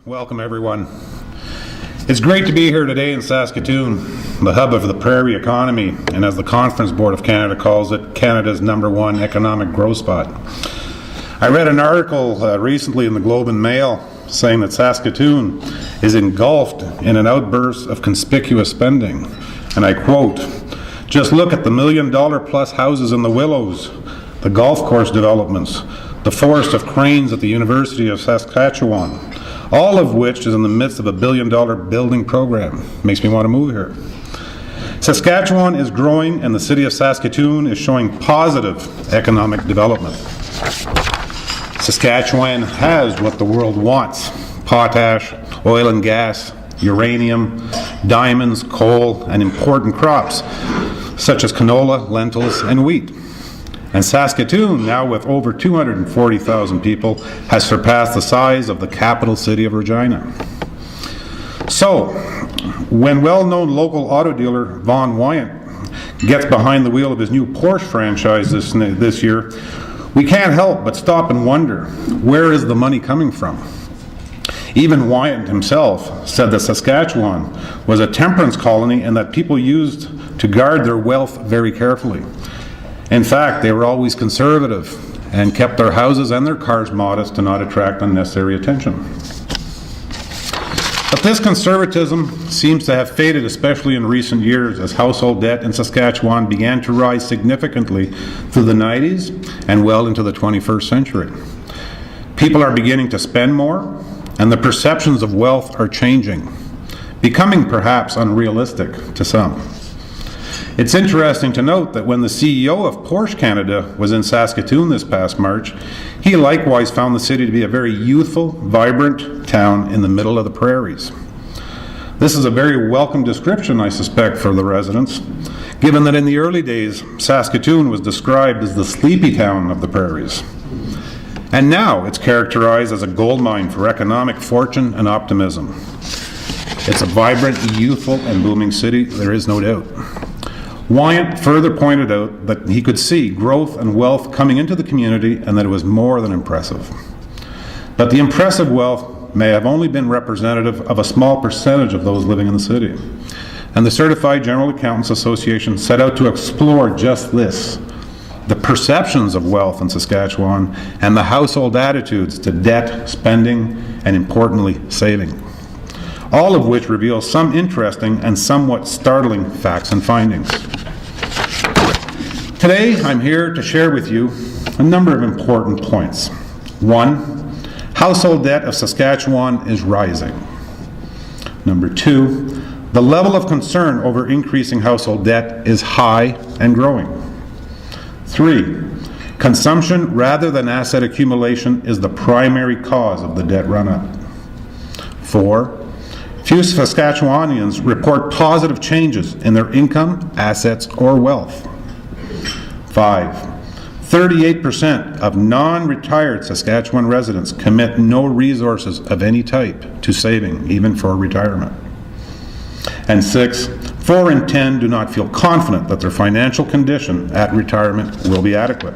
Welcome, everyone. It's great to be here today in Saskatoon, the hub of the prairie economy, and as the Conference Board of Canada calls it, Canada's #1 economic growth spot. I read an article recently in the Globe and Mail saying that Saskatoon is engulfed in an outburst of conspicuous spending. And I quote, "Just look at the $1 million plus houses in the Willows, the golf course developments, the forest of cranes at the University of Saskatchewan, all of which is in the midst of a $1 billion building program." Makes me want to move here. Saskatchewan is growing and the city of Saskatoon is showing positive economic development. Saskatchewan has what the world wants: potash, oil and gas, uranium, diamonds, coal, and important crops such as canola, lentils, and wheat. And Saskatoon, now with over 240,000 people, has surpassed the size of the capital city of Regina. So, when well-known local auto dealer Vaughn Wyant gets behind the wheel of his new Porsche franchise this year, we can't help but stop and wonder, where is the money coming from? Even Wyant himself said that Saskatchewan was a temperance colony and that people used to guard their wealth very carefully. In fact, they were always conservative and kept their houses and their cars modest to not attract unnecessary attention. But this conservatism seems to have faded, especially in recent years, as household debt in Saskatchewan began to rise significantly through the 90s and well into the 21st century. People are beginning to spend more, and the perceptions of wealth are changing, becoming perhaps unrealistic to some. It's interesting to note that when the CEO of Porsche Canada was in Saskatoon this past March, he likewise found the city to be a very youthful, vibrant town in the middle of the prairies. This is a very welcome description, I suspect, for the residents, given that in the early days, Saskatoon was described as the sleepy town of the prairies. And now it's characterized as a gold mine for economic fortune and optimism. It's a vibrant, youthful, and booming city, there is no doubt. Wyant further pointed out that he could see growth and wealth coming into the community and that it was more than impressive. But the impressive wealth may have only been representative of a small percentage of those living in the city. And the Certified General Accountants Association set out to explore just this: the perceptions of wealth in Saskatchewan and the household attitudes to debt, spending, and importantly, saving. All of which reveal some interesting and somewhat startling facts and findings. Today, I'm here to share with you a number of important points. 1, household debt of Saskatchewan is rising. Number 2, the level of concern over increasing household debt is high and growing. 3, consumption rather than asset accumulation is the primary cause of the debt run-up. 4, few Saskatchewanians report positive changes in their income, assets, or wealth. 5, 38% of non-retired Saskatchewan residents commit no resources of any type to saving, even for retirement. And 6, 4 in 10 do not feel confident that their financial condition at retirement will be adequate.